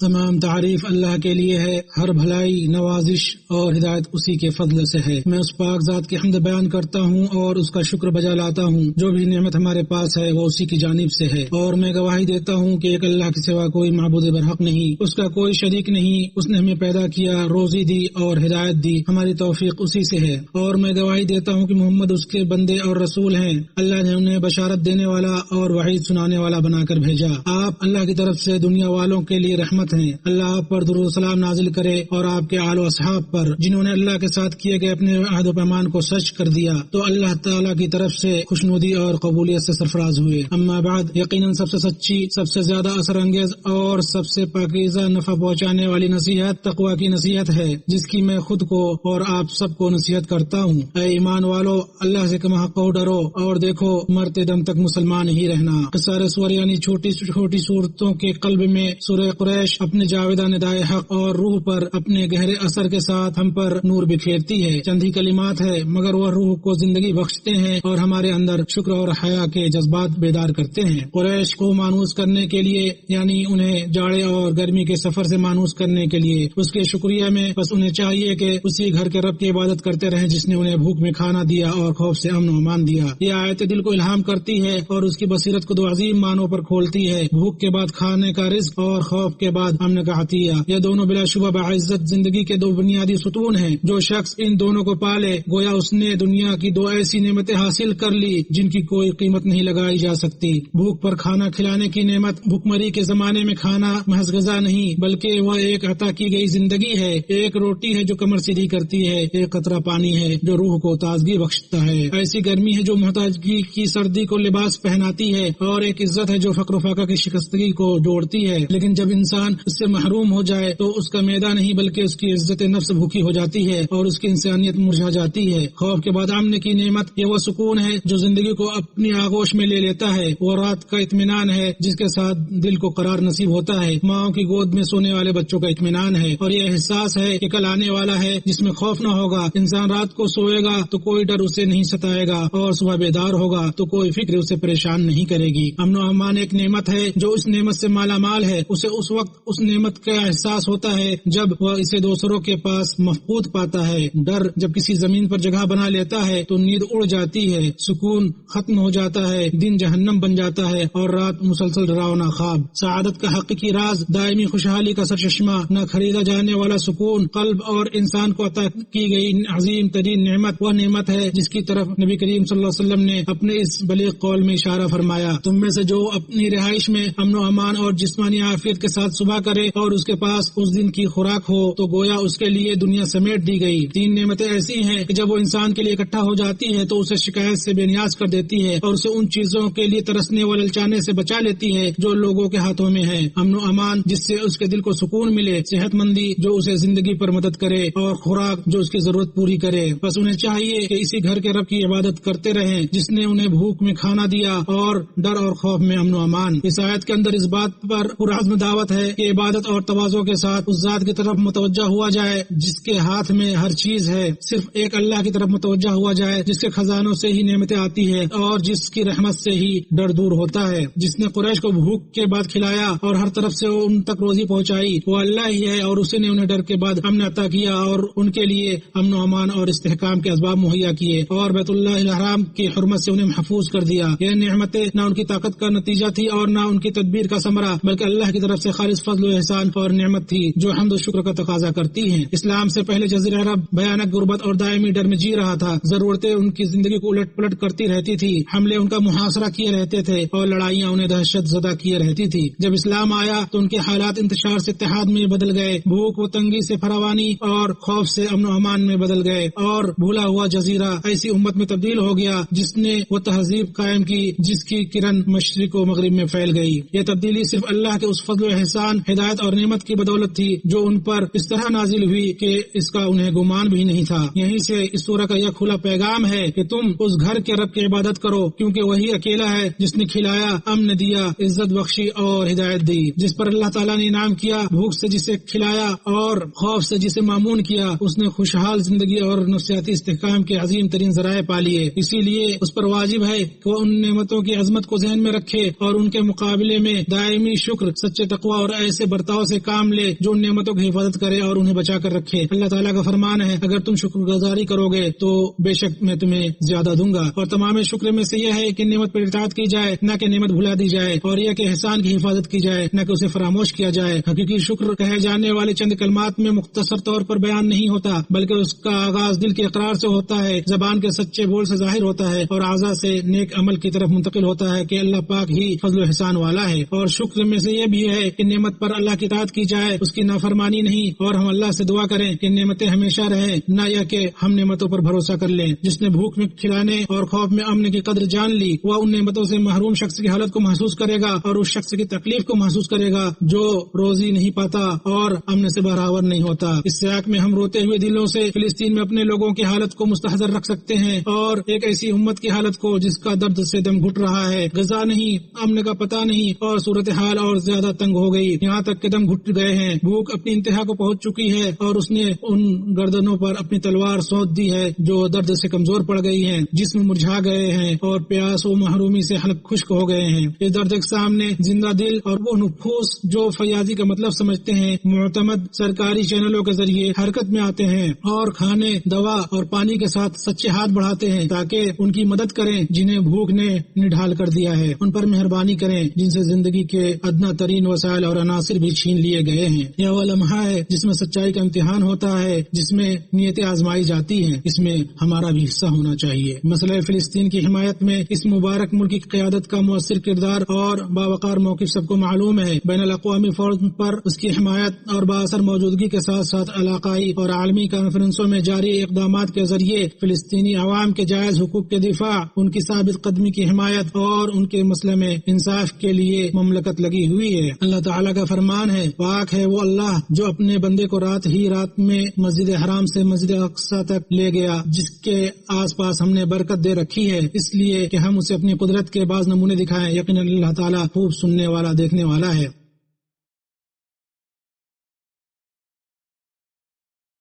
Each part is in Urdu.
تمام تعریف اللہ کے لیے ہے، ہر بھلائی، نوازش اور ہدایت اسی کے فضل سے ہے۔ میں اس پاک ذات کی حمد بیان کرتا ہوں اور اس کا شکر بجا لاتا ہوں۔ جو بھی نعمت ہمارے پاس ہے وہ اسی کی جانب سے ہے، اور میں گواہی دیتا ہوں کہ ایک اللہ کے سوا کوئی معبود برحق نہیں، اس کا کوئی شریک نہیں۔ اس نے ہمیں پیدا کیا، روزی دی اور ہدایت دی، ہماری توفیق اسی سے ہے۔ اور میں گواہی دیتا ہوں کہ محمد اس کے بندے اور رسول ہیں۔ اللہ نے انہیں بشارت دینے والا اور وعید سنانے والا بنا کر بھیجا۔ آپ اللہ کی طرف سے دنیا والوں کے لیے رحمت ہیں۔ اللہ آپ پر درود و سلام نازل کرے اور آپ کے آل و اصحاب پر، جنہوں نے اللہ کے ساتھ کیے گئے اپنے عہد و پیمان کو سچ کر دیا تو اللہ تعالیٰ کی طرف سے خوشنودی اور قبولیت سے سرفراز ہوئے۔ اما بعد، یقیناً سب سے سچی، سب سے زیادہ اثر انگیز اور سب سے پاکیزہ نفع پہنچانے والی نصیحت تقویٰ کی نصیحت ہے، جس کی میں خود کو اور آپ سب کو نصیحت کرتا ہوں۔ اے ایمان والو، اللہ سے کم حق ڈرو اور دیکھو مرتے دم تک مسلمان ہی رہنا۔ قصار سور یعنی چھوٹی چھوٹی صورتوں کے قلب میں سورہ قریش اپنے جاویدہ ندائے حق اور روح پر اپنے گہرے اثر کے ساتھ ہم پر نور بکھیرتی ہے۔ چند ہی کلمات ہے مگر وہ روح کو زندگی بخشتے ہیں اور ہمارے اندر شکر اور حیا کے جذبات بیدار کرتے ہیں۔ قریش کو مانوس کرنے کے لیے، یعنی انہیں جاڑے اور گرمی کے سفر سے مانوس کرنے کے لیے، اس کے شکریہ میں بس انہیں چاہیے کہ اسی گھر کے رب کی عبادت کرتے رہیں جس نے انہیں بھوک میں کھانا دیا اور خوف سے امن و امان دیا۔ یہ آیت دل کو الہام کرتی ہے اور اس کی بصیرت کو دو عظیم معنوں پر کھولتی ہے: بھوک کے بعد کھانے کا رزق اور خوف کے بعد امن کا عطیہ۔ یہ دونوں بلا شبہ باعزت زندگی کے دو بنیادی ستون ہیں۔ جو شخص ان دونوں کو پالے گویا اس نے دنیا کی دو ایسی نعمتیں حاصل کر لی جن کی کوئی قیمت نہیں لگائی جا سکتی۔ بھوک پر کھانا کھلانے کی نعمت، بھوکمری کے زمانے میں کھانا محض غذا نہیں بلکہ وہ ایک عطا کی گئی زندگی ہے۔ ایک روٹی ہے جو کمر سیدھی کرتی ہے، ایک قطرہ پانی ہے جو روح کو تازگی بخشتا ہے، ایسی گرمی ہے جو محتاجگی کی سردی کو لباس پہناتی ہے، اور ایک عزت ہے جو فقر و فاقہ کی شکستگی کو جوڑتی ہے۔ لیکن جب انسان اس سے محروم ہو جائے تو اس کا میدان نہیں بلکہ اس کی عزت نفس بھوکی ہو جاتی ہے اور اس کی انسانیت مرجھا جاتی ہے۔ خوف کے بعد امن کی نعمت، یہ وہ سکون ہے جو زندگی کو اپنی آغوش میں لے لیتا ہے۔ وہ رات کا اطمینان ہے جس کے ساتھ دل کو قرار نصیب ہوتا ہے۔ ماؤں کی گود میں سونے والے بچوں کا اطمینان ہے، اور یہ احساس ہے کہ کل آنے والا ہے جس میں خوف نہ ہوگا۔ انسان رات کو سوئے گا تو کوئی ڈر اسے نہیں ستائے گا، اور صبح بیدار ہوگا تو کوئی فکر اسے پریشان نہیں کرے گی۔ امن و امان ایک نعمت ہے جو اس نعمت سے مالا مال ہے۔ اسے اس وقت اس نعمت کا احساس ہوتا ہے جب وہ اسے دوسروں کے پاس مفقود پاتا ہے۔ ڈر جب کسی زمین پر جگہ بنا لیتا ہے تو نیند اڑ جاتی ہے، سکون ختم ہو جاتا ہے، دن جہنم بن جاتا ہے اور رات مسلسل ڈراونا خواب۔ سعادت کا حقیقی راز، دائمی خوشحالی کا سرچشمہ، نہ خریدا جانے والا سکون، قلب اور انسان کو عطا کی گئی عظیم ترین نعمت وہ نعمت ہے جس کی طرف نبی کریم صلی اللہ علیہ وسلم نے اپنے اس بلیغ قول میں اشارہ فرمایا: تم میں سے جو اپنی رہائش میں امن و امان اور جسمانی عافیت کے ساتھ صبح کرے اور اس کے پاس اس دن کی خوراک ہو تو گویا اس کے لیے دنیا سمیٹ دی گئی۔ تین نعمتیں ایسی ہیں کہ جب وہ انسان کے لیے اکٹھا ہو جاتی ہے تو اسے شکایت سے بے نیاز کر دیتی ہے اور اسے ان چیزوں کے لیے ترسنے و للچانے سے بچا لیتی ہے جو لوگوں کے ہاتھوں میں ہے۔ امن و امان جس سے اس کے دل کو سکون ملے، صحت مندی جو اسے زندگی پر مدد کرے، اور خوراک جو اس کی ضرورت پوری کرے۔ بس انہیں چاہیے کہ اسی گھر کے رب کی عبادت کرتے رہیں جس نے انہیں بھوک میں کھانا دیا اور ڈر اور خوف میں امن و امان۔ اس آیت کے اندر اس بات پر پرعزم دعوت ہے کہ عبادت اور تواضع کے ساتھ اس ذات کی طرف متوجہ ہوا جائے جس کے ہاتھ میں ہر چیز ہے، صرف ایک اللہ کی طرف متوجہ ہوا جائے جس کے خزانوں سے ہی نعمتیں آتی ہے اور جس کی رحمت سے ہی ڈر دور ہوتا ہے۔ جس نے قریش کو بھوک کے بعد کھلایا اور ہر طرف سے ان تک روزی پہنچائی وہ اللہ ہی ہے، اور اسی نے انہیں ڈر کے بعد امن عطا کیا اور ان کے لیے امن و امان اور استحکام کے اسباب مہیا کیے اور بیت اللہ الحرام کی حرمت سے انہیں محفوظ کر دیا۔ یہ نعمتیں نہ ان کی طاقت کا نتیجہ تھی اور نہ ان کی تدبیر کا ثمرہ، بلکہ اللہ کی طرف سے خالص فضل و احسان اور نعمت تھی جو حمد و شکر کا تقاضا کرتی ہیں۔ اسلام سے پہلے جزیرہ عرب بھیانک غربت اور دائمی ڈر میں جی رہا تھا۔ ضرورتیں ان کی زندگی کو الٹ پلٹ کرتی رہتی تھی، حملے ان کا محاصرہ کیے رہتے تھے اور لڑائیاں انہیں دہشت زدہ کیے رہتی تھی۔ جب اسلام آیا تو ان کے حالات انتشار سے اتحاد میں بدل گئے، بھوک و تنگی سے فراوانی اور خوف سے امن و امان میں بدل گئے، اور بھولا ہوا جزیرہ ایسی امت میں تبدیل ہو گیا جس نے وہ تہذیب قائم کی جس کی کرن مشرق و مغرب میں پھیل گئی۔ یہ تبدیلی صرف اللہ کے اس فضل و احسان، ہدایت اور نعمت کی بدولت تھی جو ان پر اس طرح نازل ہوئی کہ اس کا انہیں گمان بھی نہیں تھا۔ یہیں سے اس سورہ کا یہ کھلا پیغام ہے کہ تم اس گھر کے رب کی عبادت کرو کیونکہ وہی اکیلا ہے جس نے کھلایا، امن دیا، عزت بخشی اور ہدایت دی۔ جس پر اللہ تعالیٰ نے انعام کیا، بھوک سے جسے کھلایا اور خوف سے جسے معمون کیا، اس نے خوشحال زندگی اور نفسیاتی استحکام کے عظیم ترین ذرائع پا لیے۔ اسی لیے اس پر واجب ہے کہ وہ ان نعمتوں کی عظمت کو ذہن میں رکھے اور ان کے مقابلے میں دائمی شکر، سچے تقوی اور ایسے برتاؤ سے کام لے جو ان نعمتوں کی حفاظت کرے اور انہیں بچا کر رکھے۔ اللہ تعالیٰ کا فرمان ہے اگر تم شکر گزاری کرو گے تو بے شک میں تمہیں زیادہ دوں گا۔ اور تمام شکر میں سے یہ ہے کہ نعمت پر اطاعت کی جائے، نہ کہ نعمت بھلا دی جائے، اور یہ کہ احسان کی حفاظت کی جائے، نہ کہ اسے فراموش کیا جائے۔ حقیقی شکر کہے جانے والے چند کلمات میں مختصر طور پر بیان نہیں ہوتا، بلکہ اس کا آغاز دل کے اقرار سے ہوتا ہے، زبان کے سچے بول سے ظاہر ہوتا ہے، اور اعضاء سے نیک عمل کی طرف منتقل ہوتا ہے کہ اللہ پاک ہی فضل و احسان والا ہے۔ اور شکر میں سے یہ بھی ہے کہ نعمت پر اللہ کی اطاعت کی جائے، اس کی نافرمانی نہیں، اور ہم اللہ سے دعا کریں کہ نعمتیں ہمیشہ رہیں، نہ یہ کہ ہم نعمتوں پر بھروسہ کر لیں۔ جس نے بھوک میں کھلانے اور خوف میں امن کی قدر جان لی، وہ ان نعمتوں سے محروم شخص کی حالت کو محسوس کرے گا اور اس شخص کی تکلیف کو محسوس کرے گا جو روزی نہیں پاتا اور امن سے برابر نہیں ہوتا۔ اس سیاق میں ہم روتے ہوئے دلوں سے فلسطین میں اپنے لوگوں کی حالت کو مستحضر رکھ سکتے ہیں، اور ایک ایسی امت کی حالت کو جس کا درد سے دم گھٹ رہا ہے، غذا نہیں، امن کا پتہ نہیں، اور صورتحال اور زیادہ تنگ ہو گئی، یہاں تک کہ دم گھٹ گئے ہیں۔ بھوک اپنی انتہا کو پہنچ چکی ہے اور اس نے ان گردنوں پر اپنی تلوار سونت دی ہے جو درد سے کمزور پڑ گئی ہیں، جسم مرجھا گئے ہیں اور پیاس و محرومی سے حلق خشک ہو گئے ہیں۔ اس درد کے سامنے زندہ دل اور وہ نفوس جو فیاضی کا مطلب سمجھتے ہیں معتمد سرکاری چینلوں کے ذریعے حرکت میں آتے ہیں اور کھانے، دوا اور پانی کے ساتھ سچے ہاتھ بڑھاتے ہیں تاکہ ان کی مدد کریں جنہیں بھوک نے نڈھال کر دیا ہے، ان پر مہربانی کریں جن سے زندگی کے ادنا ترین وسائل اور عناصر بھی چھین لیے گئے ہیں۔ یہ وہ لمحہ ہے جس میں سچائی کا امتحان ہوتا ہے، جس میں نیتیں آزمائی جاتی ہیں، اس میں ہمارا بھی حصہ ہونا چاہیے۔ مسئلہ فلسطین کی حمایت میں اس مبارک ملک کی قیادت کا مؤثر کردار اور باوقار موقف سب کو معلوم ہے۔ بین الاقوامی فورم پر اس کی حمایت اور بااثر موجودگی کے ساتھ ساتھ علاقائی اور عالمی کانفرنسوں میں جاری اقدامات کے ذریعے فلسطینی عوام کے جائز حقوق کے دفاع، ان کی ثابت قدمی کی حمایت اور ان کے مسئلے میں انصاف کے لیے مملکت لگی ہوئی ہے۔ اللہ تعالیٰ کا فرمان ہے، پاک ہے وہ اللہ جو اپنے بندے کو رات میں مسجد حرام سے مسجد اقصی تک لے گیا، جس کے آس پاس ہم نے برکت دے رکھی ہے اس لیے کہ ہم اسے اپنی قدرت کے بعض نمونے دکھائیں۔ یقیناً اللہ تعالیٰ خوب سننے والا، دیکھنے والا ہے۔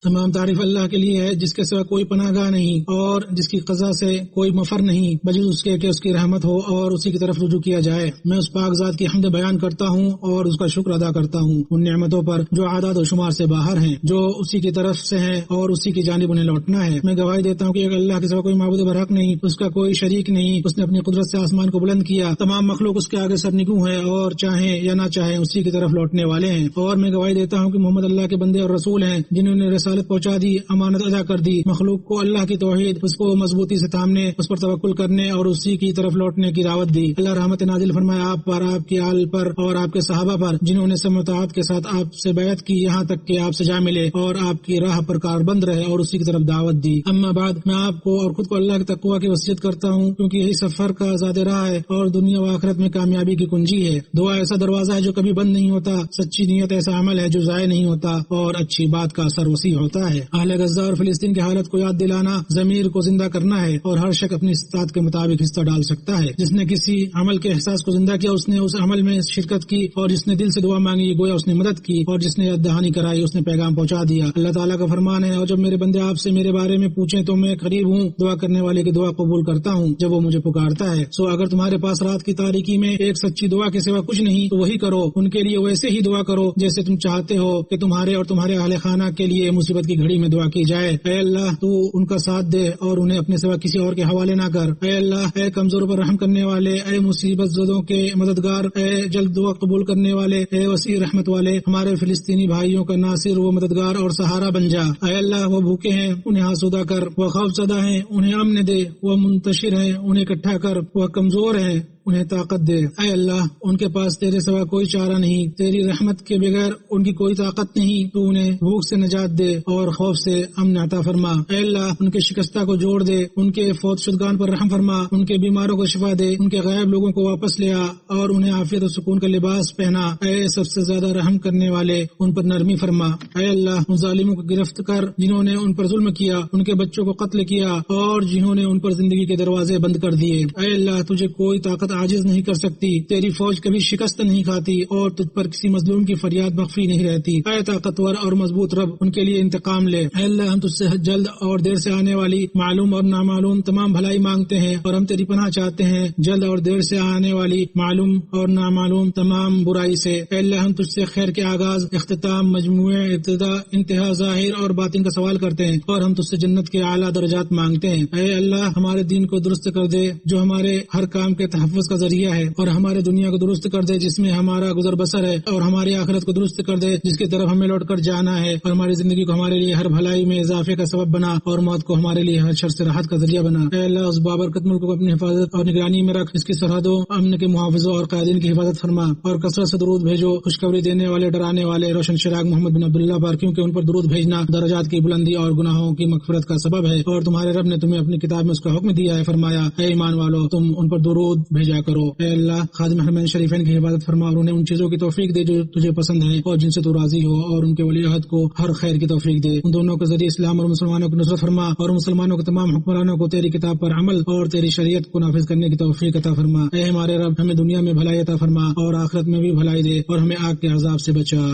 تمام تعریف اللہ کے لیے ہے جس کے سوا کوئی پناہ گاہ نہیں اور جس کی قضا سے کوئی مفر نہیں بجز اس کے کہ اس کی رحمت ہو اور اسی کی طرف رجوع کیا جائے۔ میں اس پاک ذات کی حمد بیان کرتا ہوں اور اس کا شکر ادا کرتا ہوں ان نعمتوں پر جو اعداد و شمار سے باہر ہیں، جو اسی کی طرف سے ہیں اور اسی کی جانب انہیں لوٹنا ہے۔ میں گواہی دیتا ہوں کہ اللہ کے سوا کوئی معبود برحق نہیں، اس کا کوئی شریک نہیں۔ اس نے اپنی قدرت سے آسمان کو بلند کیا، تمام مخلوق اس کے آگے سرنگوں ہے اور چاہیں یا نہ چاہیں اسی کی طرف لوٹنے والے ہیں۔ اور میں گواہی دیتا ہوں کہ محمد اللہ کے بندے اور رسول ہیں جنہوں نے رسالت پہنچا دی، امانت ادا کر دی، مخلوق کو اللہ کی توحید، اس کو مضبوطی سے تھامنے، اس پر توکل کرنے اور اسی کی طرف لوٹنے کی دعوت دی۔ اللہ رحمت نازل فرمائے آپ پر، آپ کی آل پر اور آپ کے صحابہ پر جنہوں نے سماعت کے ساتھ آپ سے بیعت کی یہاں تک کہ آپ سے جا ملے اور آپ کی راہ پر کاربند رہے اور اسی کی طرف دعوت دی۔ اما بعد، میں آپ کو اور خود کو اللہ کے تقوی کی وصیت کرتا ہوں کیونکہ یہی سفر کا ذات راہ ہے اور دنیا و آخرت میں کامیابی کی کنجی ہے۔ دعا ایسا دروازہ ہے جو کبھی بند نہیں ہوتا، سچی نیت ایسا عمل ہے جو ضائع نہیں ہوتا اور اچھی بات کا اثر وسیع ہوتا ہے۔ اہل غزہ اور فلسطین کی حالت کو یاد دلانا ضمیر کو زندہ کرنا ہے اور ہر شخص اپنی استطاعت کے مطابق حصہ ڈال سکتا ہے۔ جس نے کسی عمل کے احساس کو زندہ کیا اس نے اس عمل میں شرکت کی، اور جس نے دل سے دعا مانگی گویا اس نے مدد کی، اور جس نے یاد دہانی کرائی اس نے پیغام پہنچا دیا۔ اللہ تعالیٰ کا فرمان ہے، اور جب میرے بندے آپ سے میرے بارے میں پوچھیں تو میں قریب ہوں، دعا کرنے والے کی دعا قبول کرتا ہوں جب وہ مجھے پکارتا ہے۔ سو اگر تمہارے پاس رات کی تاریکی میں ایک سچی دعا کے سوا کچھ نہیں تو وہی کرو، ان کے لیے ویسے ہی دعا کرو جیسے تم چاہتے ہو کہ تمہارے اور تمہارے اہل خانہ کے لیے مصیبت کی گھڑی میں دعا کی جائے۔ اے اللہ تو ان کا ساتھ دے اور انہیں اپنے سوا کسی اور کے حوالے نہ کر۔ اے اللہ، اے کمزوروں پر رحم کرنے والے، اے مصیبت زدوں کے مددگار، اے جلد دعا قبول کرنے والے، اے وسیع رحمت والے، ہمارے فلسطینی بھائیوں کا ناصر و مددگار اور سہارا بن جا۔ اے اللہ، وہ بھوکے ہیں انہیں آسودہ کر، وہ خوف زدہ ہیں انہیں امن دے، وہ منتشر ہیں انہیں اکٹھا کر، وہ کمزور ہیں انہیں طاقت دے۔ اے اللہ، ان کے پاس تیرے سوا کوئی چارہ نہیں، تیری رحمت کے بغیر ان کی کوئی طاقت نہیں، تو انہیں بھوک سے نجات دے اور خوف سے امن عطا فرما۔ اے اللہ، ان کے شکستہ کو جوڑ دے، ان کے فوت شدگان پر رحم فرما، ان کے بیماروں کو شفا دے، ان کے غائب لوگوں کو واپس لے آ اور انہیں عافیت و سکون کا لباس پہنا۔ اے سب سے زیادہ رحم کرنے والے، ان پر نرمی فرما۔ اے اللہ، ان ظالموں کو گرفت کر جنہوں نے ان پر ظلم کیا، ان کے بچوں کو قتل کیا اور جنہوں نے ان پر زندگی کے دروازے بند کر دیے۔ اے اللہ، تجھے کوئی طاقت عاجز نہیں کر سکتی، تیری فوج کبھی شکست نہیں کھاتی اور تجھ پر کسی مظلوم کی فریاد مخفی نہیں رہتی۔ اے طاقتور اور مضبوط رب، ان کے لیے انتقام لے۔ اے اللہ، ہم تجھ سے جلد اور دیر سے آنے والی معلوم اور نامعلوم تمام بھلائی مانگتے ہیں اور ہم تیری پناہ چاہتے ہیں جلد اور دیر سے آنے والی معلوم اور نامعلوم تمام برائی سے۔ اے اللہ، ہم تجھ سے خیر کے آغاز، اختتام، مجموعہ، ابتدا، انتہا، ظاہر اور باطن کا سوال کرتے ہیں اور ہم تجھ سے جنت کے اعلیٰ درجات مانگتے ہیں۔ اے اللہ، ہمارے دین کو درست کر دے جو ہمارے ہر کام کے تحفظ کا ذریعہ ہے، اور ہمارے دنیا کو درست کر دے جس میں ہمارا گزر بسر ہے، اور ہماری آخرت کو درست کر دے جس کی طرف ہمیں لوٹ کر جانا ہے، اور ہماری زندگی کو ہمارے لیے ہر بھلائی میں اضافے کا سبب بنا اور موت کو ہمارے لیے ہر شر سے راحت کا ذریعہ بنا۔ اے اللہ، اس بابرکت ملک کو اپنی حفاظت اور نگرانی میں رکھ، اس کی سرحدوں، امن کے محافظوں اور قائدین کی حفاظت فرما، اور کثرت سے درود بھیجو خوشخبری دینے والے، ڈرانے والے روشن چراغ محمد بن عبداللہ پر، کیونکہ ان پر درود بھیجنا درجات کی بلندی اور گناہوں کی مغفرت کا سبب ہے، اور تمہارے رب نے تمہیں اپنی کتاب میں اس کا حکم دیا ہے، فرمایا اے ایمان والو تم ان پر درود بھیجا کرو۔ اے اللہ، خادم حرمین شریفین کی حفاظت فرما اور انہیں ان چیزوں کی توفیق دے جو تجھے پسند ہے اور جن سے تو راضی ہو، اور ان کے ولی عہد کو ہر خیر کی توفیق دے۔ ان دونوں کے ذریعے اسلام اور مسلمانوں کی نصرت فرما، اور مسلمانوں کے تمام حکمرانوں کو تیری کتاب پر عمل اور تیری شریعت کو نافذ کرنے کی توفیق عطا فرما۔ اے ہمارے رب، ہمیں دنیا میں بھلائی عطا فرما اور آخرت میں بھی بھلائی دے، اور ہمیں آگ کے عذاب سے بچا۔